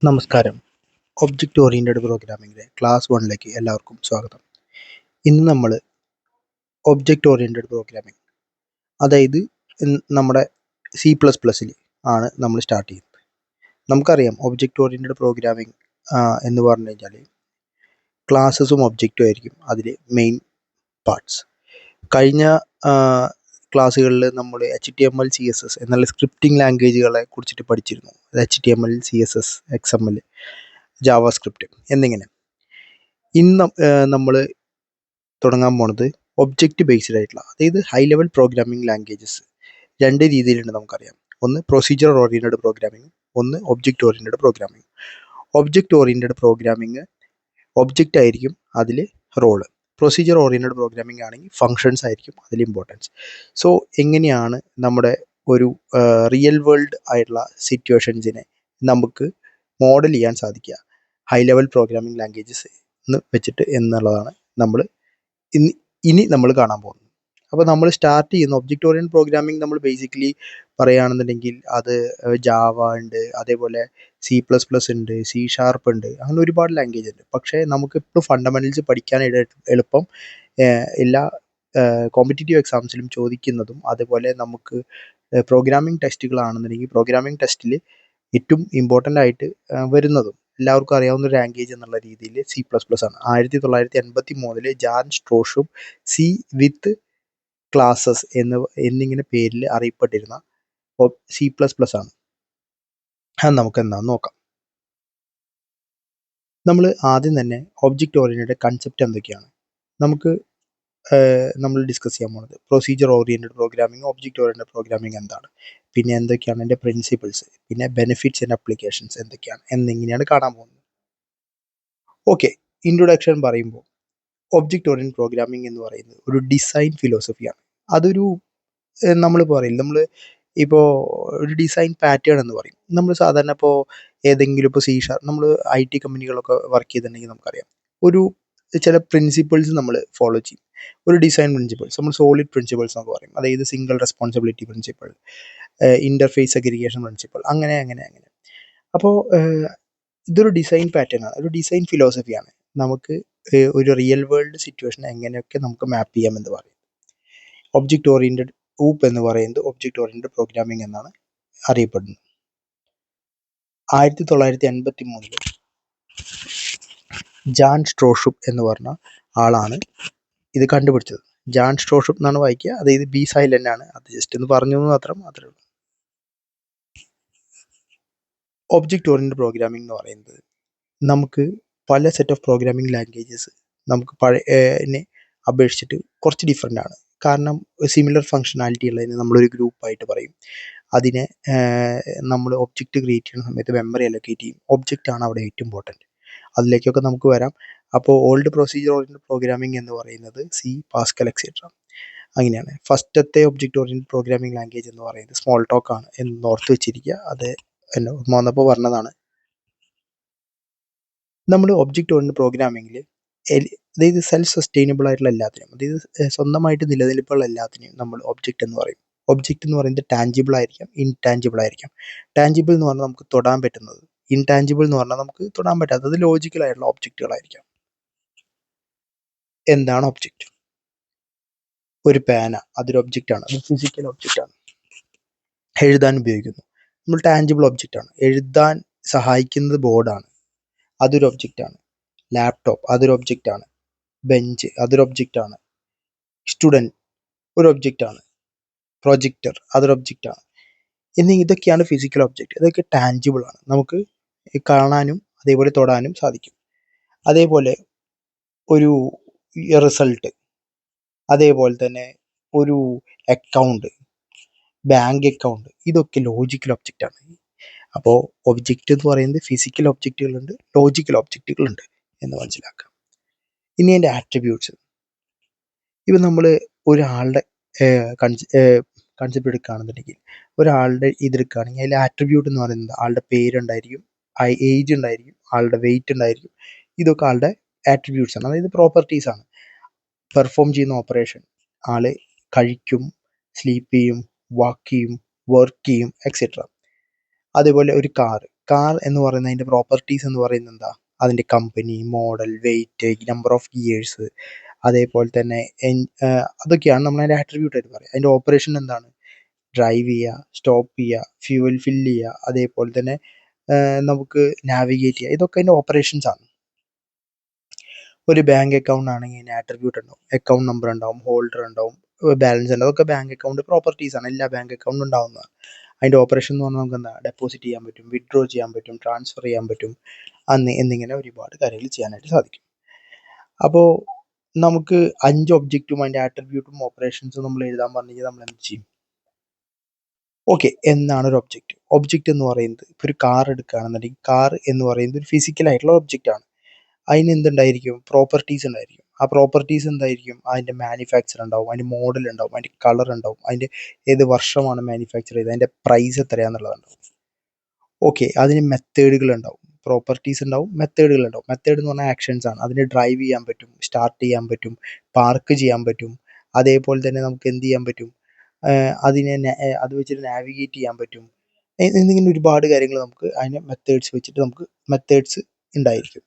നമസ്കാരം. Object oriented പ്രോഗ്രാമിങ്ങിലെ class 1ലേക്ക് എല്ലാവർക്കും സ്വാഗതം. ഇന്ന് നമ്മൾ ഒബ്ജക്റ്റ് ഓറിയൻറ്റഡ് പ്രോഗ്രാമിംഗ്, അതായത് നമ്മുടെ C++ൽ ആണ് നമ്മൾ സ്റ്റാർട്ട് ചെയ്യുന്നത്. നമുക്കറിയാം ഒബ്ജക്റ്റ് ഓറിയൻറ്റഡ് പ്രോഗ്രാമിംഗ് എന്ന് പറഞ്ഞു കഴിഞ്ഞാൽ ക്ലാസ്സസും ഒബ്ജക്റ്റും ആയിരിക്കും അതിൽ മെയിൻ പാർട്സ്. കഴിഞ്ഞ ക്ലാസ്സുകളിൽ നമ്മൾ HTML CSS എന്നുള്ള സ്ക്രിപ്റ്റിംഗ് ലാംഗ്വേജുകളെ കുറിച്ചിട്ട് പഠിച്ചിരുന്നു. HTML CSS XML ജാവാസ്ക്രിപ്റ്റ് എന്നിങ്ങനെ. ഇന്ന് നമ്മൾ തുടങ്ങാൻ പോണത് ഒബ്ജക്റ്റ് ബേസ്ഡ് ആയിട്ടുള്ള, അതായത് ഹൈ ലെവൽ പ്രോഗ്രാമിംഗ് ലാംഗ്വേജസ്. രണ്ട് രീതിയിലുണ്ട് നമുക്കറിയാം. ഒന്ന് പ്രൊസീജിയർ ഓറിയൻറ്റഡ് പ്രോഗ്രാമിംഗ്, ഒന്ന് object oriented programming. Object oriented programming object ആയിരിക്കും അതിൽ റോള്. പ്രൊസീജിയർ ഓറിയൻറ്റഡ് പ്രോഗ്രാമിംഗ് ആണെങ്കിൽ ഫങ്ഷൻസ് ആയിരിക്കും അതിൽ ഇമ്പോർട്ടൻസ്. സോ എങ്ങനെയാണ് നമ്മുടെ ഒരു റിയൽ വേൾഡ് ആയിട്ടുള്ള സിറ്റുവേഷൻസിനെ നമുക്ക് മോഡൽ ചെയ്യാൻ സാധിക്കുക ഹൈ ലെവൽ പ്രോഗ്രാമിംഗ് ലാംഗ്വേജസ് എന്ന് വെച്ചിട്ട് എന്നുള്ളതാണ് നമ്മൾ ഇനി നമ്മൾ കാണാൻ പോകുന്നത്. അപ്പോൾ നമ്മൾ സ്റ്റാർട്ട് ചെയ്യുന്ന ഒബ്ജക്റ്റ് ഓറിയൻറ്റഡ് പ്രോഗ്രാമിംഗ് നമ്മൾ ബേസിക്കലി പറയുകയാണെന്നുണ്ടെങ്കിൽ അത് ജാവ ഉണ്ട്, അതേപോലെ C++ ഉണ്ട്, C# ഉണ്ട്, അങ്ങനെ ഒരുപാട് ലാംഗ്വേജ് ഉണ്ട്. പക്ഷേ നമുക്കിപ്പോൾ ഫണ്ടമെൻ്റൽസ് പഠിക്കാൻ എളുപ്പം എല്ലാ കോമ്പറ്റീറ്റീവ് എക്സാംസിലും ചോദിക്കുന്നതും, അതുപോലെ നമുക്ക് പ്രോഗ്രാമിംഗ് ടെസ്റ്റുകളാണെന്നുണ്ടെങ്കിൽ പ്രോഗ്രാമിംഗ് ടെസ്റ്റിൽ ഏറ്റവും ഇമ്പോർട്ടൻ്റ് ആയിട്ട് വരുന്നതും എല്ലാവർക്കും അറിയാവുന്ന ഒരു ലാംഗ്വേജ് എന്നുള്ള രീതിയിൽ C++ ആണ്. 1983 ജാൻ സ്ട്രോഷും C വിത്ത് ക്ലാസസ് എന്നിങ്ങനെ പേരിൽ അറിയപ്പെട്ടിരുന്ന C++ ആണ്. അത് നമുക്ക് എന്താണെന്ന് നോക്കാം. നമ്മൾ ആദ്യം തന്നെ ഒബ്ജക്റ്റ് ഓറിയൻറ്റഡ് കൺസെപ്റ്റ് എന്തൊക്കെയാണ് നമ്മൾ ഡിസ്കസ് ചെയ്യാൻ പോകുന്നത്. Procedure oriented programming, object oriented programming എന്താണ്, പിന്നെ എന്തൊക്കെയാണ് അതിൻ്റെ പ്രിൻസിപ്പിൾസ്, പിന്നെ ബെനിഫിറ്റ്സ് ആൻഡ് അപ്ലിക്കേഷൻസ് എന്തൊക്കെയാണ് എന്നിങ്ങനെയാണ് കാണാൻ പോകുന്നത്. ഓക്കെ, ഇൻട്രൊഡക്ഷൻ പറയുമ്പോൾ ഒബ്ജക്റ്റ് ഓറിയൻറ്റഡ് പ്രോഗ്രാമിംഗ് എന്ന് പറയുന്നത് ഒരു ഡിസൈൻ ഫിലോസഫിയാണ്. അതൊരു നമ്മൾ പറയില്ല, നമ്മൾ ഇപ്പോൾ ഒരു ഡിസൈൻ പാറ്റേൺ എന്ന് പറയും. നമ്മൾ സാധാരണ ഇപ്പോൾ ഏതെങ്കിലും ഇപ്പോൾ C# നമ്മൾ IT കമ്പനികളൊക്കെ വർക്ക് ചെയ്തിട്ടുണ്ടെങ്കിൽ നമുക്കറിയാം ഒരു ചില പ്രിൻസിപ്പിൾസ് നമ്മൾ ഫോളോ ചെയ്യും. ഒരു ഡിസൈൻ പ്രിൻസിപ്പിൾസ് നമ്മൾ സോളിഡ് പ്രിൻസിപ്പിൾസ് എന്നൊക്കെ പറയും. അതായത് single responsibility principle, interface aggregation principle, അങ്ങനെ. അപ്പോൾ ഇതൊരു ഡിസൈൻ പാറ്റേൺ ആണ്, ഒരു ഡിസൈൻ ഫിലോസഫിയാണ്. നമുക്ക് ഒരു റിയൽ വേൾഡ് സിറ്റുവേഷൻ എങ്ങനെയൊക്കെ നമുക്ക് മാപ്പ് ചെയ്യാമെന്ന് പറയും. ഒബ്ജക്റ്റ് ഓറിയൻറ്റഡ് എന്ന് പറയുന്നത് ഒബ്ജക്റ്റ് ഓറിയൻറ്റഡ് പ്രോഗ്രാമിംഗ് എന്നാണ് അറിയപ്പെടുന്നത്. 1983 ജാൻ സ്ട്രോഷും എന്ന് പറഞ്ഞ ആളാണ് ഇത് കണ്ടുപിടിച്ചത്. ജാൻ സ്ട്രോഷും എന്നാണ് വായിക്കുക, അതായത് B സൈലൻ്റ് ആണ്, അത് ജസ്റ്റ് ഒന്ന് പറഞ്ഞു മാത്രമേ ഉള്ളൂ. ഒബ്ജക്റ്റ് ഓറിയൻറ്റഡ് പ്രോഗ്രാമിംഗ് എന്ന് പറയുന്നത് നമുക്ക് പല സെറ്റ് ഓഫ് പ്രോഗ്രാമിംഗ് ലാംഗ്വേജസ് നമുക്ക് പഴയതിനെ അപേക്ഷിച്ചിട്ട് കുറച്ച് ഡിഫറെൻ്റ് ആണ്. കാരണം സിമിലർ ഫങ്ഷനാലിറ്റി ഉള്ളതിന് നമ്മളൊരു ഗ്രൂപ്പായിട്ട് പറയും. അതിനെ നമ്മൾ ഒബ്ജക്റ്റ് ക്രിയേറ്റ് ചെയ്യുന്ന സമയത്ത് മെമ്മറി അലൊക്കേറ്റ് ചെയ്യും. ഒബ്ജക്റ്റ് ആണ് അവിടെ ഏറ്റവും ഇമ്പോർട്ടൻറ്റ്. അതിലേക്കൊക്കെ നമുക്ക് വരാം. അപ്പോൾ ഓൾഡ് പ്രൊസീജിയർ ഓറിയൻറ്റഡ് പ്രോഗ്രാമിംഗ് എന്ന് പറയുന്നത് C, പാസ്കൽ എക്സെട്ര അങ്ങനെയാണ്. ഫസ്റ്റത്തെ ഒബ്ജക്റ്റ് ഓറിയൻറ്റഡ് പ്രോഗ്രാമിംഗ് ലാംഗ്വേജ് എന്ന് പറയുന്നത് സ്മോൾ ടോക്ക് ആണ് എന്ന് ഓർത്ത് വെച്ചിരിക്കുക. അത് എന്നെ വന്നപ്പോൾ പറഞ്ഞതാണ്. നമ്മൾ ഒബ്ജക്റ്റ് ഓറിയൻറ്റഡ് പ്രോഗ്രാമിങ്ങിൽ അതായത് സെൽഫ് സസ്റ്റൈനബിൾ ആയിട്ടുള്ള എല്ലാത്തിനും, അതായത് സ്വന്തമായിട്ട് നിലനിൽപ്പുള്ള എല്ലാത്തിനെയും നമ്മൾ ഒബ്ജക്റ്റ് എന്ന് പറയും. ഒബ്ജക്റ്റ് എന്ന് പറയുന്നത് ടാഞ്ചിബിൾ ആയിരിക്കാം, ഇൻടാഞ്ചിബിൾ ആയിരിക്കാം. ടാഞ്ചിബിൾ എന്ന് പറഞ്ഞാൽ നമുക്ക് തൊടാൻ പറ്റുന്നത്, ഇൻടാഞ്ചിബിൾ എന്ന് പറഞ്ഞാൽ നമുക്ക് തൊടാൻ പറ്റാത്തത് ലോജിക്കലായിട്ടുള്ള ഒബ്ജക്റ്റുകളായിരിക്കാം. എന്താണ് ഒബ്ജക്റ്റ്? ഒരു പേന, അതൊരു ഒബ്ജക്റ്റാണ്, അത് ഫിസിക്കൽ ഒബ്ജക്റ്റാണ്, എഴുതാൻ ഉപയോഗിക്കുന്നു. നമ്മൾ ടാഞ്ചിബിൾ ഒബ്ജക്റ്റാണ്, എഴുതാൻ സഹായിക്കുന്നത് ബോർഡാണ്, അതൊരു ഒബ്ജക്റ്റാണ്. ലാപ്ടോപ്പ് അതൊരു ഒബ്ജക്റ്റാണ്. ബെഞ്ച് അതൊരു ഒബ്ജക്റ്റാണ്. സ്റ്റുഡൻറ്റ് ഒരു ഒബ്ജക്റ്റാണ്. പ്രൊജക്ടർ അതൊരു ഒബ്ജക്റ്റാണ്. ഇതൊക്കെയാണ് ഫിസിക്കൽ ഒബ്ജക്റ്റ്. ഇതൊക്കെ ടാഞ്ചിബിൾ ആണ്, നമുക്ക് കാണാനും അതേപോലെ തൊടാനും സാധിക്കും. അതേപോലെ ഒരു റിസൾട്ട്, അതേപോലെ തന്നെ ഒരു അക്കൗണ്ട്, ബാങ്ക് അക്കൗണ്ട്, ഇതൊക്കെ ലോജിക്കൽ ഒബ്ജക്റ്റാണ്. അപ്പോൾ ഒബ്ജക്റ്റ് എന്ന് പറയുന്നത് ഫിസിക്കൽ ഒബ്ജക്റ്റുകളുണ്ട്, ലോജിക്കൽ ഒബ്ജക്റ്റുകളുണ്ട് എന്ന് മനസ്സിലാക്കാം. ഇനി അതിൻ്റെ ആട്രിബ്യൂട്ട്സ്. ഇപ്പം നമ്മൾ ഒരാളുടെ കൺസെപ്റ്റ് എടുക്കുകയാണെന്നുണ്ടെങ്കിൽ, ഒരാളുടെ ഇതെടുക്കുകയാണെങ്കിൽ അതിൽ ആട്രിബ്യൂട്ട് എന്ന് പറയുന്നത് ആളുടെ പേരുണ്ടായിരിക്കും, ഏജ് ഉണ്ടായിരിക്കും, ആളുടെ വെയിറ്റ് ഉണ്ടായിരിക്കും. ഇതൊക്കെ ആളുടെ ആട്രിബ്യൂട്ട്സ് ആണ്, അതായത് പ്രോപ്പർട്ടീസ് ആണ്. പെർഫോം ചെയ്യുന്ന ഓപ്പറേഷൻ, ആൾ കഴിക്കും, സ്ലീപ്പ് ചെയ്യും, വാക്ക് ചെയ്യും, വർക്ക് ചെയ്യും, എക്സെട്ര. അതേപോലെ ഒരു കാറ്, കാർ എന്ന് പറയുന്നത് അതിൻ്റെ പ്രോപ്പർട്ടീസ് എന്ന് പറയുന്നത് എന്താ? അതിൻ്റെ company, model, weight, number of gears, അതേപോലെ തന്നെ അതൊക്കെയാണ് നമ്മൾ അതിൻ്റെ ആട്രിബ്യൂട്ട് ആയിട്ട് പറയുക. അതിൻ്റെ ഓപ്പറേഷൻ എന്താണ്? ഡ്രൈവ് ചെയ്യുക, സ്റ്റോപ്പ് ചെയ്യുക, ഫ്യൂവൽ ഫില്ല് ചെയ്യുക, അതേപോലെ തന്നെ നമുക്ക് നാവിഗേറ്റ് ചെയ്യുക. ഇതൊക്കെ അതിൻ്റെ ഓപ്പറേഷൻസ് ആണ്. ഒരു ബാങ്ക് അക്കൗണ്ട് ആണെങ്കിൽ അതിന് ആട്രിബ്യൂട്ട് ഉണ്ടാവും, അക്കൗണ്ട് നമ്പർ ഉണ്ടാവും, ഹോൾഡർ ഉണ്ടാവും, ബാലൻസ് ഉണ്ടാവും. അതൊക്കെ ബാങ്ക് അക്കൗണ്ട് പ്രോപ്പർട്ടീസ് ആണ്. എല്ലാ ബാങ്ക് അക്കൗണ്ടും ഉണ്ടാവുന്നതാണ്. അതിൻ്റെ ഓപ്പറേഷൻ എന്ന് പറഞ്ഞാൽ നമുക്ക് എന്താ? ഡെപ്പോസിറ്റ് ചെയ്യാൻ പറ്റും, വിഡ്രോ ചെയ്യാൻ പറ്റും, ട്രാൻസ്ഫർ ചെയ്യാൻ പറ്റും, എന്നിങ്ങനെ ഒരുപാട് കാര്യങ്ങൾ ചെയ്യാനായിട്ട് സാധിക്കും. അപ്പോൾ നമുക്ക് 5 ഒബ്ജക്റ്റും അതിൻ്റെ ആട്രിബ്യൂട്ടും ഓപ്പറേഷൻസും നമ്മൾ എഴുതാൻ പറഞ്ഞു കഴിഞ്ഞാൽ നമ്മൾ എന്ത് ചെയ്യും? ഓക്കെ, എന്താണ് ഒരു ഒബ്ജക്റ്റ്? ഒബ്ജക്റ്റ് എന്ന് പറയുന്നത് ഇപ്പോൾ ഒരു കാർ എടുക്കുകയാണെന്നുണ്ടെങ്കിൽ കാർ എന്ന് പറയുന്നത് ഒരു ഫിസിക്കൽ ആയിട്ടുള്ള ഒബ്ജക്റ്റ് ആണ്. അതിന് എന്തുണ്ടായിരിക്കും? പ്രോപ്പർട്ടീസ് ഉണ്ടായിരിക്കും. ആ പ്രോപ്പർട്ടീസ് എന്തായിരിക്കും? അതിൻ്റെ മാനുഫാക്ചർ ഉണ്ടാവും, അതിൻ്റെ മോഡൽ ഉണ്ടാവും, അതിൻ്റെ കളർ ഉണ്ടാവും, അതിൻ്റെ ഏത് വർഷമാണ് മാനുഫാക്ചർ ചെയ്തത്, അതിൻ്റെ പ്രൈസ് എത്രയാണെന്നുള്ളതുണ്ടാവും. ഓക്കെ, അതിന് മെത്തേഡുകൾ ഉണ്ടാവും, പ്രോപ്പർട്ടീസ് ഉണ്ടാവും, മെത്തേഡുകൾ ഉണ്ടാവും. മെത്തേഡ് എന്ന് പറഞ്ഞാൽ ആക്ഷൻസ് ആണ്. അതിന് ഡ്രൈവ് ചെയ്യാൻ പറ്റും, സ്റ്റാർട്ട് ചെയ്യാൻ പറ്റും, പാർക്ക് ചെയ്യാൻ പറ്റും, അതേപോലെ തന്നെ നമുക്ക് എന്ത് ചെയ്യാൻ പറ്റും? അത് വെച്ചിട്ട് നാവിഗേറ്റ് ചെയ്യാൻ പറ്റും. എന്നിങ്ങനെ ഒരുപാട് കാര്യങ്ങൾ നമുക്ക് അതിനെ മെത്തേഡ്സ് വെച്ചിട്ട് നമുക്ക് മെത്തേഡ്സ് ഉണ്ടായിരിക്കും.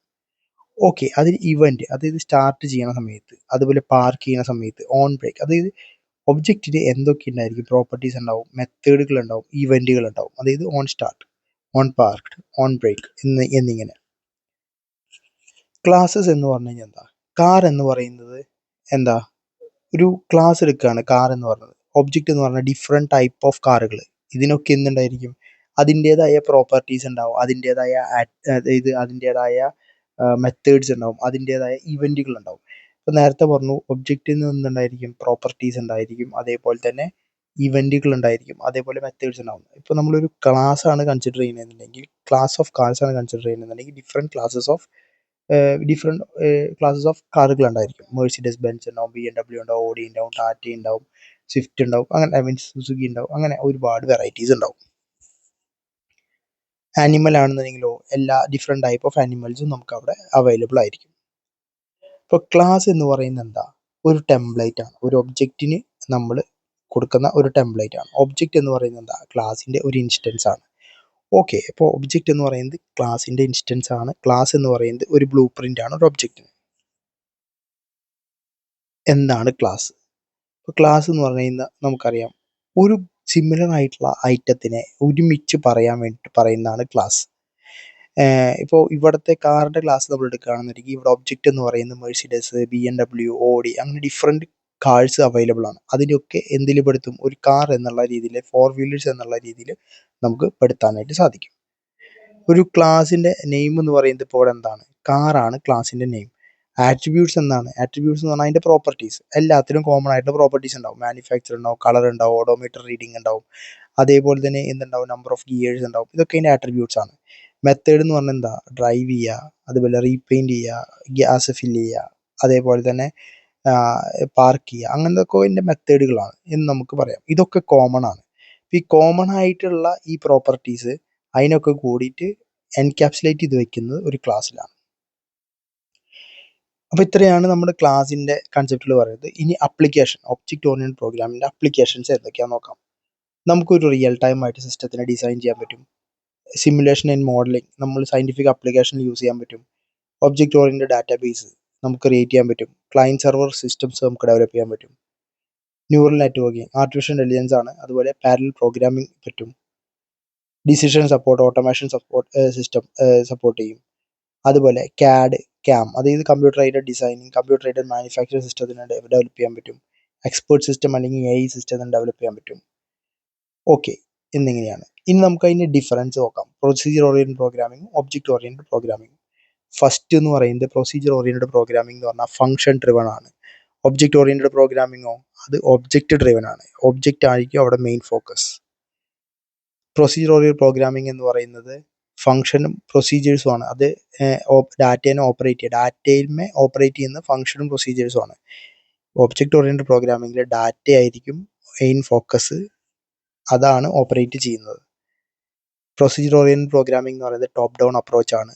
ഓക്കെ, അതിന് ഇവൻറ്റ്, അതായത് സ്റ്റാർട്ട് ചെയ്യുന്ന സമയത്ത്, അതുപോലെ പാർക്ക് ചെയ്യുന്ന സമയത്ത്, ഓൺ ബ്രേക്ക്, അതായത് ഒബ്ജക്റ്റിന് എന്തൊക്കെ ഉണ്ടായിരിക്കും? പ്രോപ്പർട്ടീസ് ഉണ്ടാവും, മെത്തേഡുകൾ ഉണ്ടാവും, ഇവൻറ്റുകൾ ഉണ്ടാവും. അതായത് on start, on parked, on brake എന്നിങ്ങനെ. ക്ലാസ്സസ് എന്ന് പറഞ്ഞു കഴിഞ്ഞാൽ എന്താ? കാർ എന്ന് പറയുന്നത് എന്താ? ഒരു ക്ലാസ് എടുക്കുകയാണ് കാർ എന്ന് പറയുന്നത്. ഒബ്ജക്റ്റ് എന്ന് പറഞ്ഞാൽ ഡിഫറെൻറ്റ് ടൈപ്പ് ഓഫ് കാറുകൾ. ഇതിനൊക്കെ എന്തുണ്ടായിരിക്കും? അതിൻ്റേതായ പ്രോപ്പർട്ടീസ് ഉണ്ടാവും, അതിൻ്റേതായ അതായത് അതിൻ്റേതായ മെത്തേഡ്സ് ഉണ്ടാവും, അതിൻ്റേതായ ഇവൻറ്റുകൾ ഉണ്ടാവും. ഇപ്പോൾ നേരത്തെ പറഞ്ഞു ഒബ്ജക്റ്റിൽ നിന്ന് എന്തുണ്ടായിരിക്കും? പ്രോപ്പർട്ടീസ് ഉണ്ടായിരിക്കും, അതേപോലെ തന്നെ ഇവൻറ്റുകൾ ഉണ്ടായിരിക്കും, അതേപോലെ മെത്തേഡ്സ് ഉണ്ടാവും. ഇപ്പോൾ നമ്മളൊരു ക്ലാസ് ആണ് കൺസിഡർ ചെയ്യുന്നതെന്നുണ്ടെങ്കിൽ, ക്ലാസ് ഓഫ് കാർസ് ആണ് കൺസിഡർ ചെയ്യുന്നതെന്നുണ്ടെങ്കിൽ ഡിഫറെൻറ്റ് ക്ലാസ്സസ് ഓഫ് കാറുകൾ ഉണ്ടായിരിക്കും. മെഴ്സിഡസ് ബെൻസ് ഉണ്ടാവും, BMW ഉണ്ടാവും, ഓഡി ഉണ്ടാവും, ടാറ്റ ഉണ്ടാവും, സ്വിഫ്റ്റ് ഉണ്ടാവും, അങ്ങനെ മീൻസ് സുസുക്കി ഉണ്ടാവും, അങ്ങനെ ഒരുപാട് വെറൈറ്റീസ് ഉണ്ടാവും. ആനിമൽ ആണെന്നുണ്ടെങ്കിലോ എല്ലാ ഡിഫറെൻറ്റ് ടൈപ്പ് ഓഫ് ആനിമൽസും നമുക്ക് അവിടെ അവൈലബിൾ ആയിരിക്കും. ഇപ്പോൾ ക്ലാസ് എന്ന് പറയുന്നത് എന്താ? ഒരു ടെംപ്ലേറ്റ് ആണ്. ഒരു ഒബ്ജക്റ്റിന് നമ്മൾ കൊടുക്കുന്ന ഒരു ടെംപ്ലേറ്റ് ആണ്. ഒബ്ജക്റ്റ് എന്ന് പറയുന്നത് എന്താ? ക്ലാസിൻ്റെ ഒരു ഇൻസ്റ്റൻസ് ആണ്. ഓക്കെ, അപ്പോൾ ഒബ്ജക്റ്റ് എന്ന് പറയുന്നത് ക്ലാസിൻ്റെ ഇൻസ്റ്റൻസ് ആണ്. ക്ലാസ് എന്ന് പറയുന്നത് ഒരു ബ്ലൂ പ്രിൻ്റ് ആണ് ഒരു ഒബ്ജക്റ്റിന്. എന്താണ് ക്ലാസ്? ഇപ്പോൾ ക്ലാസ് എന്ന് പറഞ്ഞു കഴിഞ്ഞാൽ നമുക്കറിയാം, ഒരു സിമിലർ ആയിട്ടുള്ള ഐറ്റത്തിനെ ഒരുമിച്ച് പറയാൻ വേണ്ടിയിട്ട് പറയുന്നതാണ് ക്ലാസ്. ഇപ്പോൾ ഇവിടുത്തെ കാറിൻ്റെ ക്ലാസ് നമ്മൾ എടുക്കുകയാണെന്നുണ്ടെങ്കിൽ ഇവിടെ ഒബ്ജക്റ്റ് എന്ന് പറയുന്നത് മെഴ്സിഡസ്, BMW, ഓഡി, അങ്ങനെ ഡിഫറെൻറ്റ് കാഴ്സ് അവൈലബിൾ ആണ്. അതിനൊക്കെ എന്തിൽ പെടുത്തും? ഒരു കാർ എന്നുള്ള രീതിയിൽ, 4 വീലേഴ്സ് എന്നുള്ള രീതിയിൽ നമുക്ക് പെടുത്താനായിട്ട് സാധിക്കും. ഒരു ക്ലാസിൻ്റെ നെയിം എന്ന് പറയുന്നത് ഇപ്പോൾ ഇവിടെ എന്താണ്? കാറാണ് ക്ലാസിൻ്റെ നെയിം. ആട്രിബ്യൂട്ട്സ് എന്താണ്? ആട്രിബ്യൂട്ട്സ് എന്ന് പറഞ്ഞാൽ അതിൻ്റെ പ്രോപ്പർട്ടീസ്. എല്ലാത്തിനും കോമൺ ആയിട്ട് പ്രോപ്പർട്ടീസ് ഉണ്ടാവും. മാനുഫാക്ചർ ഉണ്ടാവും, കളർ ഉണ്ടാവും, ഓഡോമീറ്റർ റീഡിംഗ് ഉണ്ടാവും, അതേപോലെ തന്നെ എന്തുണ്ടാവും? നമ്പർ ഓഫ് ഗിയേഴ്സ് ഉണ്ടാവും. ഇതൊക്കെ അതിൻ്റെ ആട്രിബ്യൂട്ട്സ് ആണ്. മെത്തേഡ് എന്ന് പറഞ്ഞാൽ എന്താ? ഡ്രൈവ് ചെയ്യുക, അതുപോലെ റീപെയിൻറ്റ് ചെയ്യുക, ഗ്യാസ് ഫില്ല് ചെയ്യുക, അതേപോലെ തന്നെ പാർക്ക് ചെയ്യുക, അങ്ങനത്തൊക്കെ ഇതിൻ്റെ മെത്തേഡുകളാണ് എന്ന് നമുക്ക് പറയാം. ഇതൊക്കെ കോമൺ ആണ്. ഈ കോമൺ ആയിട്ടുള്ള ഈ പ്രോപ്പർട്ടീസ് അതിനൊക്കെ കൂടിയിട്ട് എൻക്യാപ്സുലേറ്റ് ചെയ്ത് വെക്കുന്നത് ഒരു ക്ലാസ്സിലാണ്. അപ്പോൾ ഇത്രയാണ് നമ്മുടെ ക്ലാസിൻ്റെ കൺസെപ്റ്റിൽ പറയുന്നത്. ഇനി അപ്ലിക്കേഷൻ, ഒബ്ജക്റ്റ് ഓറിയൻറ്റഡ് പ്രോഗ്രാമിൻ്റെ അപ്ലിക്കേഷൻസ് എന്തൊക്കെയാണെന്ന് നോക്കാം. നമുക്കൊരു റിയൽ ടൈം ആയിട്ട് സിസ്റ്റത്തിനെ ഡിസൈൻ ചെയ്യാൻ പറ്റും. സിമുലേഷൻ ആൻഡ് മോഡലിംഗ് നമ്മൾ സയൻറ്റിഫിക് ആപ്ലിക്കേഷനിൽ യൂസ് ചെയ്യാൻ പറ്റും. ഒബ്ജക്റ്റ് ഓറിയൻറ്റഡ് ഡാറ്റാബേസ് നമുക്ക് ക്രിയേറ്റ് ചെയ്യാൻ പറ്റും. ക്ലയൻറ്റ് സെർവർ സിസ്റ്റംസ് നമുക്ക് ഡെവലപ്പ് ചെയ്യാൻ പറ്റും. ന്യൂറൽ നെറ്റ്വർക്കിംഗ് ആർട്ടിഫിഷ്യൽ ഇൻ്റലിജൻസ് ആണ്. അതുപോലെ പാരലൽ പ്രോഗ്രാമിംഗ് പറ്റും. Decision support, automation support system support ചെയ്യും. അതുപോലെ CAD, CAM, അതായത് computer aided designing, computer aided manufacturing സിസ്റ്റത്തിന് ഡെവലപ്പ് ചെയ്യാൻ പറ്റും. എക്സ്പേർട്ട് സിസ്റ്റം അല്ലെങ്കിൽ AI സിസ്റ്റത്തിന് ഡെവലപ്പ് ചെയ്യാൻ പറ്റും. ഓക്കെ, എന്നിങ്ങനെയാണ്. ഇനി നമുക്ക് അതിൻ്റെ ഡിഫറൻസ് നോക്കാം. Procedure oriented programming, object oriented programming. First എന്ന് പറയുന്നത് പ്രൊസീജിയർ ഓറിയൻറ്റഡ് പ്രോഗ്രാമിംഗ് എന്ന് പറഞ്ഞാൽ ഫംഗ്ഷൻ ഡ്രിവൺ ആണ്. ഒബ്ജക്റ്റ് ഓറിയൻറ്റഡ് പ്രോഗ്രാമിങ്ങോ അത് ഒബ്ജക്റ്റ് ഡ്രിവൺ ആണ്. ഒബ്ജക്റ്റ് ആയിരിക്കും അവിടെ main focus. Procedure oriented programming എന്ന് പറയുന്നത് ഫംഗ്ഷനും പ്രൊസീജിയേഴ്സും ആണ്. അത് ഡാറ്റേനെ ഡാറ്റയിന്മേ ഓപ്പറേറ്റ് ചെയ്യുന്ന ഫംഗ്ഷനും പ്രൊസീജിയേഴ്സും ആണ്. ഒബ്ജക്റ്റ് ഓറിയൻറ്റഡ് പ്രോഗ്രാമിങ്ങിൽ ഡാറ്റ ആയിരിക്കും മെയിൻ ഫോക്കസ്, അതാണ് ഓപ്പറേറ്റ് ചെയ്യുന്നത്. പ്രൊസീജിയർ ഓറിയൻറ്റഡ് പ്രോഗ്രാമിംഗ് എന്ന് പറയുന്നത് ടോപ്പ് ഡൗൺ അപ്രോച്ച് ആണ്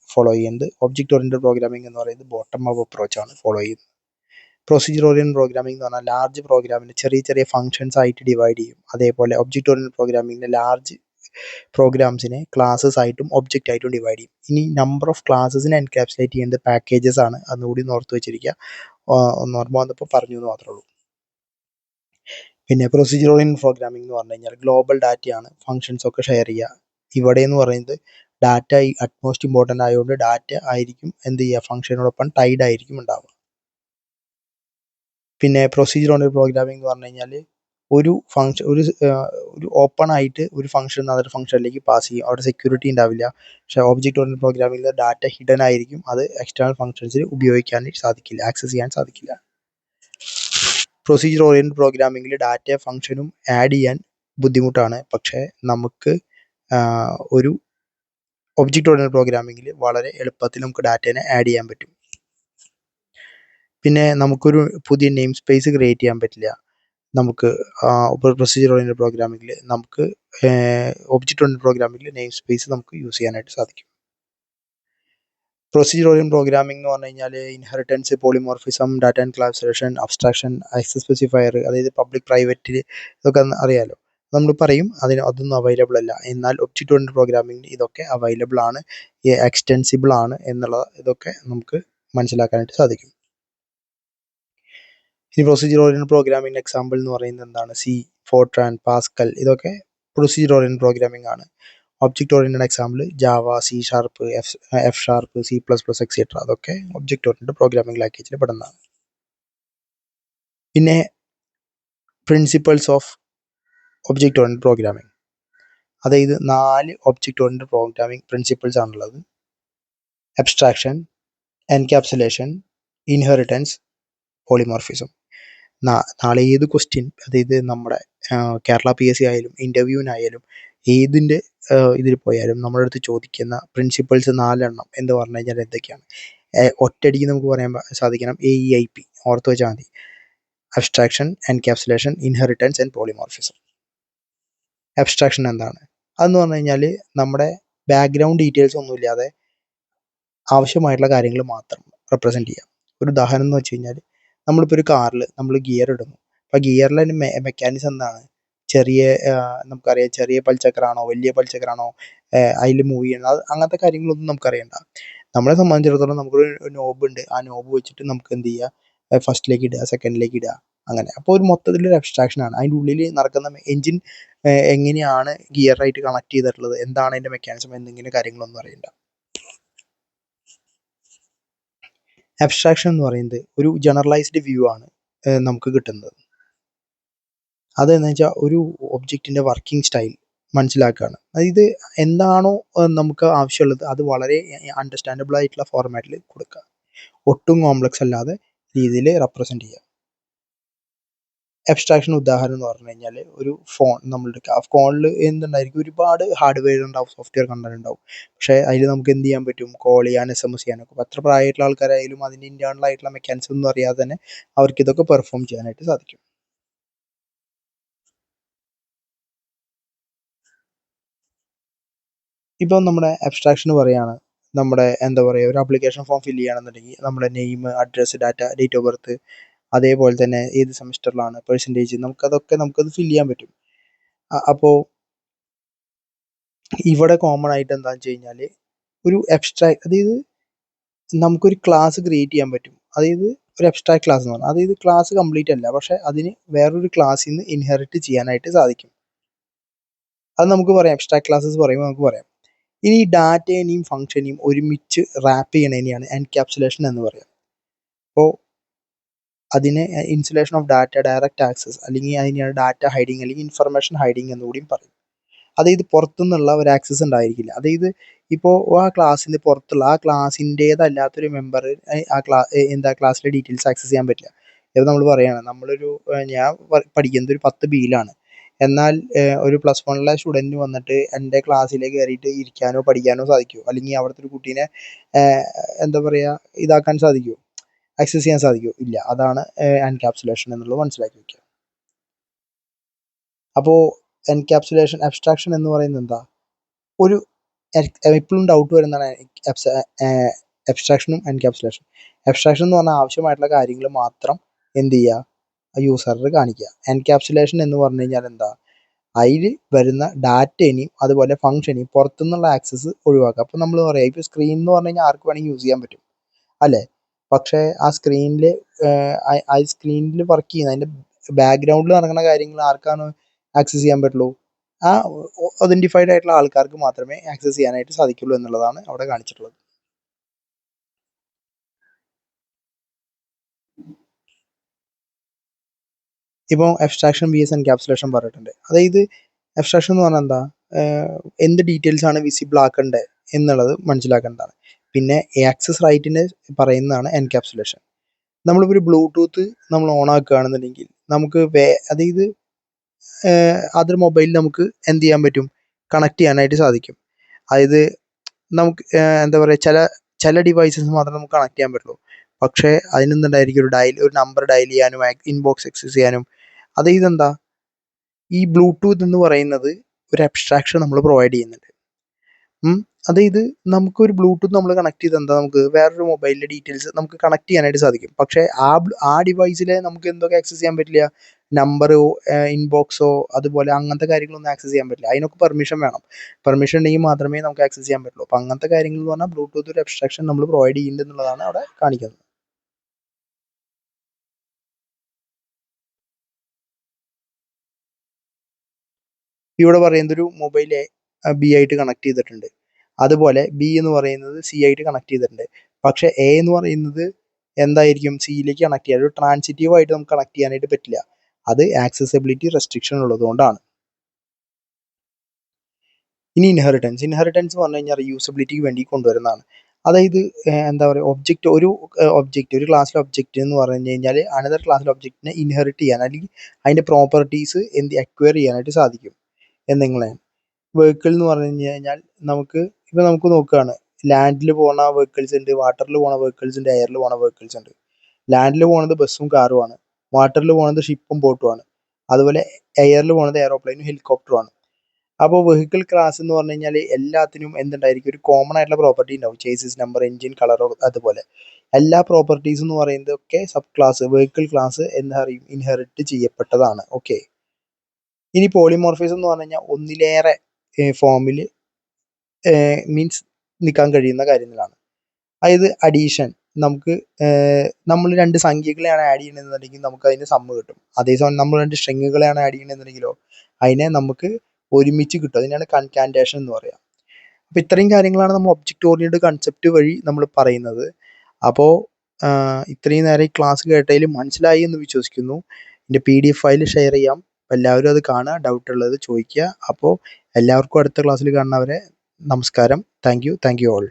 ഫോളോ ചെയ്യുന്നത്. ഒബ്ജക്റ്റ് ഓറിയൻറ്റഡ് പ്രോഗ്രാമിംഗ് എന്ന് പറയുന്നത് ബോട്ടം അപ്പ് അപ്രോച്ച് ആണ് ഫോളോ ചെയ്യുന്നത്. പ്രൊസീജിയർ ഓറിയൻറ്റഡ് പ്രോഗ്രാമിംഗ് എന്ന് പറഞ്ഞാൽ ലാർജ് പ്രോഗ്രാമിനെ ചെറിയ ചെറിയ ഫംഗ്ഷൻസ് ആയിട്ട് ഡിവൈഡ് ചെയ്യും. അതേപോലെ ഒബ്ജക്റ്റ് ഓറിയൻറ്റഡ് പ്രോഗ്രാമിങ്ങിനെ ലാർജ് പ്രോഗ്രാംസിനെ ക്ലാസ്സസ് ആയിട്ടും ഒബ്ജക്റ്റ് ആയിട്ടും ഡിവൈഡ് ചെയ്യും. ഇനി നമ്പർ ഓഫ് ക്ലാസ്സസിനെ എൻകാപ്സുലേറ്റ് ചെയ്യുന്നത് പാക്കേജസ് ആണ്. അന്നുകൂടി ഒന്ന് ഓർത്ത് വെച്ചിരിക്കുക. ഒന്ന് ഓർമ്മ വന്നപ്പോൾ പറഞ്ഞു എന്ന് മാത്രമേ ഉള്ളൂ. പിന്നെ പ്രൊസീജിയർ ഓറിയന്റഡ് പ്രോഗ്രാമിംഗ് എന്ന് പറഞ്ഞു കഴിഞ്ഞാൽ ഗ്ലോബൽ ഡാറ്റയാണ് ഫങ്ഷൻസ് ഒക്കെ ഷെയർ ചെയ്യുക. ഇവിടെ എന്ന് പറയുന്നത് ഡാറ്റ അറ്റ്മോസ്റ്റ് ഇമ്പോർട്ടൻ്റ് ആയതുകൊണ്ട് ഡാറ്റ ആയിരിക്കും എന്ത് ചെയ്യുക, ഫംഗ്ഷനോടൊപ്പം ടൈഡ് ആയിരിക്കും ഉണ്ടാവുക. പിന്നെ പ്രൊസീജിയർ ഓറിയന്റഡ് പ്രോഗ്രാമിംഗ് എന്ന് പറഞ്ഞു കഴിഞ്ഞാൽ ഒരു ഫംഗ്ഷൻ ഒരു ഓപ്പൺ ആയിട്ട് ഒരു ഫംഗ്ഷൻ അതൊരു ഫംഗ്ഷനിലേക്ക് പാസ് ചെയ്യും. അവിടെ സെക്യൂരിറ്റി ഉണ്ടാവില്ല. പക്ഷേ ഒബ്ജക്റ്റ് ഓറിയന്റഡ് പ്രോഗ്രാമിംഗിൽ ഡാറ്റ ഹിഡൻ ആയിരിക്കും. അത് എക്സ്റ്റേണൽ ഫംഗ്ഷൻസിന് ഉപയോഗിക്കാൻ സാധിക്കില്ല, ആക്സസ് ചെയ്യാൻ സാധിക്കില്ല. പ്രൊസീജിയർ ഓറിയന്റഡ് പ്രോഗ്രാമിംഗിൽ ഡാറ്റ ഫംഗ്ഷനും ആഡ് ചെയ്യാൻ ബുദ്ധിമുട്ടാണ്. പക്ഷേ നമുക്ക് ഒരു ഒബ്ജക്റ്റ് ഓറിയന്റഡ് പ്രോഗ്രാമിംഗിൽ വളരെ എളുപ്പത്തിൽ നമുക്ക് ഡാറ്റേനെ ആഡ് ചെയ്യാൻ പറ്റും. പിന്നെ നമുക്കൊരു പുതിയ നെയിം സ്പേസ് ക്രിയേറ്റ് ചെയ്യാൻ പറ്റില്ല. നമുക്ക് പ്രൊസീജിയർ ഓറിയന്റഡ് പ്രോഗ്രാമിംഗിൽ നമുക്ക് ഒബ്ജക്റ്റ് ഓറിയന്റഡ് പ്രോഗ്രാമിംഗിൽ നെയിം സ്പേസ് നമുക്ക് യൂസ് ചെയ്യാനായിട്ട് സാധിക്കും. പ്രൊസീജിയർ ഓറിയന്റഡ് പ്രോഗ്രാമിംഗ് എന്ന് പറഞ്ഞു കഴിഞ്ഞാൽ inheritance, polymorphism, data encapsulation, abstraction, access specifier, അതായത് പബ്ലിക് പ്രൈവറ്റ് ഇതൊക്കെ അറിയാലോ. നമ്മൾ പറയും അതൊന്നും അവൈലബിൾ അല്ല. എന്നാൽ ഒബ്ജക്റ്റ് ഓറിയന്റഡ് പ്രോഗ്രാമിംഗിൽ ഇതൊക്കെ അവൈലബിൾ ആണ്, എക്സ്റ്റെൻസിബിൾ ആണ് എന്നുള്ള ഇതൊക്കെ നമുക്ക് മനസ്സിലാക്കാനായിട്ട് സാധിക്കും. ഈ പ്രൊസീജിയർ ഓറിയന്റഡ് പ്രോഗ്രാമിംഗ് എക്സാമ്പിൾ എന്ന് പറയുന്നത് എന്താണ്? സി, ഫോർട്രാൻ, പാസ്കൽ, ഇതൊക്കെ പ്രൊസീജിയർ ഓറിയന്റഡ് പ്രോഗ്രാമിംഗ് ആണ്. Object oriented example Java, C sharp, F sharp, C plus plus etcetera, അതൊക്കെ ഒബ്ജക്റ്റ് ഓറിയന്റഡ് പ്രോഗ്രാമിംഗ് ലാംഗ്വേജിൽ പെടുന്നതാണ്. പിന്നെ principles of object oriented programming, അതായത് 4 ഒബ്ജക്റ്റ് ഓറിയന്റഡ് പ്രോഗ്രാമിംഗ് പ്രിൻസിപ്പിൾസ് ആണുള്ളത്. Abstraction, encapsulation, inheritance, polymorphism. നാളെ ഏത് question, അതായത് നമ്മുടെ കേരള PSC ആയാലും ഇൻ്റർവ്യൂവിനായാലും ഏതിൻ്റെ ഇതിൽ പോയാലും നമ്മുടെ അടുത്ത് ചോദിക്കുന്ന പ്രിൻസിപ്പിൾസ് 4 എണ്ണം എന്ന് പറഞ്ഞു കഴിഞ്ഞാൽ എന്തൊക്കെയാണ്? ഒറ്റയടിക്ക് നമുക്ക് പറയാൻ സാധിക്കണം. AEIP ഓർത്ത് വെച്ചാൽ മതി. Abstraction, encapsulation, inheritance and polymorphism. Abstraction എന്താണ്? അതെന്ന് പറഞ്ഞു കഴിഞ്ഞാൽ നമ്മുടെ ബാക്ക്ഗ്രൗണ്ട് ഡീറ്റെയിൽസ് ഒന്നുമില്ലാതെ ആവശ്യമായിട്ടുള്ള കാര്യങ്ങൾ മാത്രം റെപ്രസെൻറ്റ് ചെയ്യാം. ഒരു ഉദാഹരണം എന്ന് വെച്ച് കഴിഞ്ഞാൽ നമ്മളിപ്പോൾ ഒരു കാറിൽ നമ്മൾ ഗിയർ ഇടുന്നു. അപ്പോൾ ഗിയറിലെ മെക്കാനിസം എന്താണ്? നമുക്കറിയാം, ചെറിയ പൽച്ചക്രാണോ വലിയ പൽച്ചക്രാണോ അതിൽ മൂവ് ചെയ്യുന്നത്, അങ്ങനത്തെ കാര്യങ്ങളൊന്നും നമുക്കറിയണ്ട. നമ്മളെ സംബന്ധിച്ചിടത്തോളം നമുക്കൊരു നോബ് ഉണ്ട്. ആ നോബ് വെച്ചിട്ട് നമുക്ക് എന്ത് ചെയ്യുക, ഫസ്റ്റിലേക്ക് ഇടുക, സെക്കൻഡിലേക്ക് ഇടുക, അങ്ങനെ. അപ്പോൾ ഒരു മൊത്തത്തിലൊരു അബ്സ്ട്രാക്ഷനാണ്. അതിൻ്റെ ഉള്ളിൽ നടക്കുന്ന എൻജിൻ എങ്ങനെയാണ് ഗിയറായിട്ട് കണക്ട് ചെയ്തിട്ടുള്ളത്, എന്താണ് അതിൻ്റെ മെക്കാനിസം എന്നിങ്ങനെ കാര്യങ്ങളൊന്നും അറിയണ്ട. അബ്സ്ട്രാക്ഷൻ എന്ന് പറയുന്നത് ഒരു ജനറലൈസ്ഡ് വ്യൂ ആണ് നമുക്ക് കിട്ടുന്നത്. അതെന്ന് വെച്ചാൽ ഒരു ഒബ്ജക്റ്റിൻ്റെ വർക്കിംഗ് സ്റ്റൈൽ മനസ്സിലാക്കുകയാണ്. അതായത് എന്താണോ നമുക്ക് ആവശ്യമുള്ളത് അത് വളരെ അണ്ടർസ്റ്റാൻഡബിൾ ആയിട്ടുള്ള ഫോർമാറ്റിൽ കൊടുക്കുക, ഒട്ടും കോംപ്ലക്സ് അല്ലാതെ രീതിയിൽ റെപ്രസെൻറ്റ് ചെയ്യുക. അബ്സ്ട്രാക്ഷൻ ഉദാഹരണം എന്ന് പറഞ്ഞു കഴിഞ്ഞാൽ ഒരു ഫോൺ നമ്മൾ എടുക്കുക. ആ ഫോണിൽ എന്തുണ്ടായിരിക്കും, ഒരുപാട് ഹാർഡ്വെയർ ഉണ്ടാവും, സോഫ്റ്റ്വെയർ കണ്ടന്റ് ഉണ്ടാവും. പക്ഷേ അതിൽ നമുക്ക് എന്ത് ചെയ്യാൻ പറ്റും? കോൾ ചെയ്യാൻ, SMS ചെയ്യാനൊക്കെ. അപ്പോൾ എത്ര പ്രായമായിട്ടുള്ള ആൾക്കാരായാലും അതിൻ്റെ ഇൻറ്റേർണൽ ആയിട്ടുള്ള മെക്കാനിസം ഒന്നും അറിയാതെ തന്നെ അവർക്ക് ഇതൊക്കെ പെർഫോം ചെയ്യാനായിട്ട് സാധിക്കും. ഇപ്പം നമ്മുടെ അബ്സ്ട്രാക്ഷൻ പറയുകയാണ്, നമ്മുടെ എന്താ പറയുക, ഒരു ആപ്ലിക്കേഷൻ ഫോം ഫില്ല് ചെയ്യുകയാണെന്നുണ്ടെങ്കിൽ നമ്മുടെ name, address, date of birth, അതേപോലെ തന്നെ ഏത് സെമിസ്റ്ററിലാണ്, പെർസെൻറ്റേജ്, നമുക്കത് ഫില്ല് ചെയ്യാൻ പറ്റും. അപ്പോൾ ഇവിടെ കോമൺ ആയിട്ട് എന്താണെന്ന് വെച്ച് കഴിഞ്ഞാൽ ഒരു അതായത് നമുക്കൊരു ക്ലാസ് ക്രിയേറ്റ് ചെയ്യാൻ പറ്റും. അതായത് ഒരു അബ്സ്ട്രാക്ട് ക്ലാസ് എന്ന് പറഞ്ഞാൽ, അതായത് ക്ലാസ് കംപ്ലീറ്റ് അല്ല, പക്ഷേ അതിന് വേറൊരു ക്ലാസ്സിൽ നിന്ന് ഇൻഹെറിറ്റ് ചെയ്യാനായിട്ട് സാധിക്കും. അത് നമുക്ക് പറയാം, അബ്സ്ട്രാക്ട് ക്ലാസ്സസ് പറയുമ്പോൾ നമുക്ക് പറയാം. ഇനി ഡാറ്റേനെയും ഫംഗ്ഷനെയും ഒരുമിച്ച് റാപ്പ് ചെയ്യണതിനെയാണ് എൻകാപ്സുലേഷൻ എന്ന് പറയുക. അപ്പോൾ അതിനെ insulation of data, direct access, അല്ലെങ്കിൽ അതിനെയാണ് ഡാറ്റ ഹൈഡിങ് അല്ലെങ്കിൽ ഇൻഫർമേഷൻ ഹൈഡിങ് എന്നുകൂടിയും പറയും. അതായത് പുറത്തുനിന്നുള്ള ഒരു ആക്സസ് ഉണ്ടായിരിക്കില്ല. അതായത് ഇപ്പോൾ ആ ക്ലാസ്സിൻ്റെ പുറത്തുള്ള ആ ക്ലാസ്സിൻ്റേതല്ലാത്തൊരു മെമ്പർ ക്ലാസ്സിലെ ഡീറ്റെയിൽസ് ആക്സസ് ചെയ്യാൻ പറ്റില്ല. ഇത് നമ്മൾ പറയുകയാണ്, ഞാൻ പഠിക്കുന്നത് ഒരു 10 ബിയിലാണ്. എന്നാൽ ഒരു +1 സ്റ്റുഡൻറ്റ് വന്നിട്ട് എൻ്റെ ക്ലാസ്സിലേക്ക് കയറിയിട്ട് ഇരിക്കാനോ പഠിക്കാനോ സാധിക്കുമോ? അല്ലെങ്കിൽ അവിടുത്തെ ഒരു കുട്ടീനെ എന്താ പറയുക, ഇതാക്കാൻ സാധിക്കുമോ? ആക്സസ് ചെയ്യാൻ സാധിക്കുമോ? ഇല്ല. അതാണ് എൻകാപ്സുലേഷൻ എന്നുള്ളത് മനസ്സിലാക്കി വയ്ക്കുക. അപ്പോൾ എൻകാപ്സുലേഷൻ, അബ്സ്ട്രാക്ഷൻ എന്ന് പറയുന്നത് എന്താ? ഒരു എപ്പോഴും ഡൗട്ട് വരുന്നതാണ് അബ്സ്ട്രാക്ഷനും എൻകാപ്സുലേഷൻ. അബ്സ്ട്രാക്ഷൻ എന്ന് പറഞ്ഞാൽ ആവശ്യമായിട്ടുള്ള കാര്യങ്ങൾ മാത്രം എന്ത് ചെയ്യുക, യൂസറിന് കാണിക്കുക. എൻകാപ്സുലേഷൻ എന്ന് പറഞ്ഞു കഴിഞ്ഞാൽ എന്താ? അതിൽ വരുന്ന ഡാറ്റേനെയും അതുപോലെ ഫംഗ്ഷനെയും പുറത്തുനിന്നുള്ള ആക്സസ് ഒഴിവാക്കുക. അപ്പോൾ നമ്മൾ പറയാം ഇപ്പോൾ സ്ക്രീൻ എന്ന് പറഞ്ഞു കഴിഞ്ഞാൽ ആർക്ക് വേണമെങ്കിൽ യൂസ് ചെയ്യാൻ പറ്റും അല്ലേ? പക്ഷേ ആ സ്ക്രീനിൽ വർക്ക് ചെയ്യുന്ന അതിൻ്റെ ബാക്ക്ഗ്രൗണ്ടിൽ നടക്കുന്ന കാര്യങ്ങൾ ആർക്കാണ് ആക്സസ് ചെയ്യാൻ പറ്റുള്ളൂ? ആ ഐഡൻറ്റിഫൈഡ് ആയിട്ടുള്ള ആൾക്കാർക്ക് മാത്രമേ ആക്സസ് ചെയ്യാനായിട്ട് സാധിക്കുള്ളൂ എന്നുള്ളതാണ് അവിടെ കാണിച്ചിട്ടുള്ളത്. ഇപ്പോൾ എബ്സ്ട്രാക്ഷൻ vs എൻക്യാപ്സുലേഷൻ പറഞ്ഞിട്ടുണ്ട്. അതായത് എബ്സ്ട്രാക്ഷൻ എന്ന് പറഞ്ഞാൽ എന്താ, എന്ത് ഡീറ്റെയിൽസ് ആണ് വിസിബിൾ ആക്കേണ്ടത് എന്നുള്ളത് മനസ്സിലാക്കേണ്ടതാണ്. പിന്നെ ആക്സസ് റൈറ്റിനെ പറയുന്നതാണ് എൻക്യാപ്സുലേഷൻ. നമ്മളിപ്പോൾ ഒരു ബ്ലൂടൂത്ത് നമ്മൾ ഓൺ ആക്കുകയാണെന്നുണ്ടെങ്കിൽ നമുക്ക് അതായത് അതൊരു മൊബൈലിൽ നമുക്ക് എന്ത് ചെയ്യാൻ പറ്റും, കണക്ട് ചെയ്യാനായിട്ട് സാധിക്കും. അതായത് നമുക്ക് എന്താ പറയുക, ചില ഡിവൈസസ് മാത്രമേ നമുക്ക് കണക്ട് ചെയ്യാൻ പറ്റുള്ളൂ. പക്ഷേ അതിനെന്തുണ്ടായിരിക്കും, ഒരു നമ്പർ ഡയൽ ചെയ്യാനും ഇൻബോക്സ് ആക്സസ് ചെയ്യാനും. അതായത് എന്താ, ഈ ബ്ലൂടൂത്ത് എന്ന് പറയുന്നത് ഒരു അബ്സ്ട്രാക്ഷൻ നമ്മൾ പ്രൊവൈഡ് ചെയ്യുന്നുണ്ട്. അതായത് നമുക്കൊരു ബ്ലൂടൂത്ത് നമ്മൾ കണക്ട് ചെയ്ത് എന്താ, നമുക്ക് വേറൊരു മൊബൈലിലെ ഡീറ്റെയിൽസ് നമുക്ക് കണക്ട് ചെയ്യാനായിട്ട് സാധിക്കും. പക്ഷേ ആ ഡിവൈസിലെ നമുക്ക് എന്തൊക്കെ ആക്സസ് ചെയ്യാൻ പറ്റില്ല, നമ്പറോ ഇൻബോക്സോ അതുപോലെ അങ്ങനത്തെ കാര്യങ്ങളൊന്നും ആക്സസ് ചെയ്യാൻ പറ്റില്ല. അതിനൊക്കെ പെർമിഷൻ വേണം. പെർമിഷൻ ഉണ്ടെങ്കിൽ മാത്രമേ നമുക്ക് ആക്സസ് ചെയ്യാൻ പറ്റുള്ളൂ. അപ്പോൾ അങ്ങനത്തെ കാര്യങ്ങൾ എന്ന് പറഞ്ഞാൽ ബ്ലൂടൂത്ത് ഒരു അബ്സ്ട്രാക്ഷൻ നമ്മൾ പ്രൊവൈഡ് ചെയ്യുന്നുണ്ട് എന്നുള്ളതാണ് അവിടെ കാണിക്കുന്നത്. ഇവിടെ പറയുന്നത് ഒരു മൊബൈൽ ബി ആയിട്ട് കണക്ട് ചെയ്തിട്ടുണ്ട്, അതുപോലെ ബി എന്ന് പറയുന്നത് സി ആയിട്ട് കണക്ട് ചെയ്തിട്ടുണ്ട്. പക്ഷേ എ എന്ന് പറയുന്നത് എന്തായിരിക്കും, സിയിലേക്ക് കണക്ട് ചെയ്യാൻ ഒരു ട്രാൻസിറ്റീവ് ആയിട്ട് നമുക്ക് കണക്ട് ചെയ്യാനായിട്ട് പറ്റില്ല. അത് ആക്സസിബിലിറ്റി റെസ്ട്രിക്ഷൻ ഉള്ളതുകൊണ്ടാണ്. ഇനി ഇൻഹെറിറ്റൻസ് പറഞ്ഞു കഴിഞ്ഞാൽ റീയൂസബിലിറ്റിക്ക് വേണ്ടി കൊണ്ടുവരുന്നതാണ്. അതായത് എന്താ പറയുക, ഒരു ക്ലാസ്സിലെ ഒബ്ജക്റ്റ് എന്ന് പറഞ്ഞു കഴിഞ്ഞാൽ അനദർ ക്ലാസ്സിലെ ഒബ്ജക്റ്റിനെ ഇൻഹെറിറ്റ് ചെയ്യാൻ അല്ലെങ്കിൽ അതിൻ്റെ പ്രോപ്പർട്ടീസ് അക്വയർ ചെയ്യാനായിട്ട് സാധിക്കും എന്നിങ്ങനെയാണ്. വെഹിക്കിൾ എന്ന് പറഞ്ഞു കഴിഞ്ഞാൽ നമുക്ക് നോക്കുകയാണ്, ലാൻഡിൽ പോകുന്ന വെഹിക്കിൾസ് ഉണ്ട്, വാട്ടറിൽ പോകുന്ന വെഹിക്കിൾസ് ഉണ്ട്, എയറിൽ പോകുന്ന വെഹിക്കിൾസ് ഉണ്ട്. ലാൻഡിൽ പോകുന്നത് ബസ്സും കാറുമാണ്, വാട്ടറിൽ പോകുന്നത് ഷിപ്പും ബോട്ടുമാണ്, അതുപോലെ എയറിൽ പോകുന്നത് എയറോപ്ലെയിനും ഹെലികോപ്റ്ററും ആണ്. അപ്പോൾ വെഹിക്കിൾ ക്ലാസ് എന്ന് പറഞ്ഞു കഴിഞ്ഞാൽ എല്ലാത്തിനും എന്തുണ്ടായിരിക്കും, ഒരു കോമൺ ആയിട്ടുള്ള പ്രോപ്പർട്ടി ഉണ്ടാവും. ചേസിസ് നമ്പർ, എഞ്ചിൻ കളറോ, അതുപോലെ എല്ലാ പ്രോപ്പർട്ടീസ് എന്ന് പറയുന്നതൊക്കെ സബ് ക്ലാസ് വെഹിക്കിൾ ക്ലാസ് എന്താ പറയും, ഇൻഹെറിറ്റ് ചെയ്യപ്പെട്ടതാണ്. ഓക്കെ. ഇനി പോളിമോർഫിസം എന്ന് പറഞ്ഞു കഴിഞ്ഞാൽ ഒന്നിലേറെ ഫോമിൽ മീൻസ് നിൽക്കാൻ കഴിയുന്ന കാര്യങ്ങളാണ്. അതായത് അഡീഷൻ, നമ്മൾ രണ്ട് സംഖ്യകളെയാണ് ആഡ് ചെയ്യണമെന്നുണ്ടെങ്കിൽ നമുക്ക് അതിന് സമ്മ് കിട്ടും. അതേസമയം നമ്മൾ രണ്ട് സ്ട്രിങ്ങുകളെയാണ് ആഡ് ചെയ്യണമെന്നുണ്ടെങ്കിലോ അതിനെ നമുക്ക് ഒരുമിച്ച് കിട്ടും. അതിനാണ് കൺകാറ്റേഷൻ എന്ന് പറയുക. അപ്പോൾ ഇത്രയും കാര്യങ്ങളാണ് നമ്മൾ ഒബ്ജക്റ്റ് ഓറിയൻറ്റഡ് കൺസെപ്റ്റ് വഴി നമ്മൾ പറയുന്നത്. അപ്പോൾ ഇത്രയും നേരം ഈ ക്ലാസ് കേട്ടതിൽ മനസ്സിലായി എന്ന് വിശ്വസിക്കുന്നു. എൻ്റെ PDF ഫയൽ ഷെയർ ചെയ്യാം, എല്ലാവരും അത് കാണുക, ഡൗട്ട് ഉള്ളത് ചോദിക്കുക. അപ്പോൾ എല്ലാവർക്കും അടുത്ത ക്ലാസ്സിൽ കാണുന്നവരെ നമസ്കാരം. Thank you all.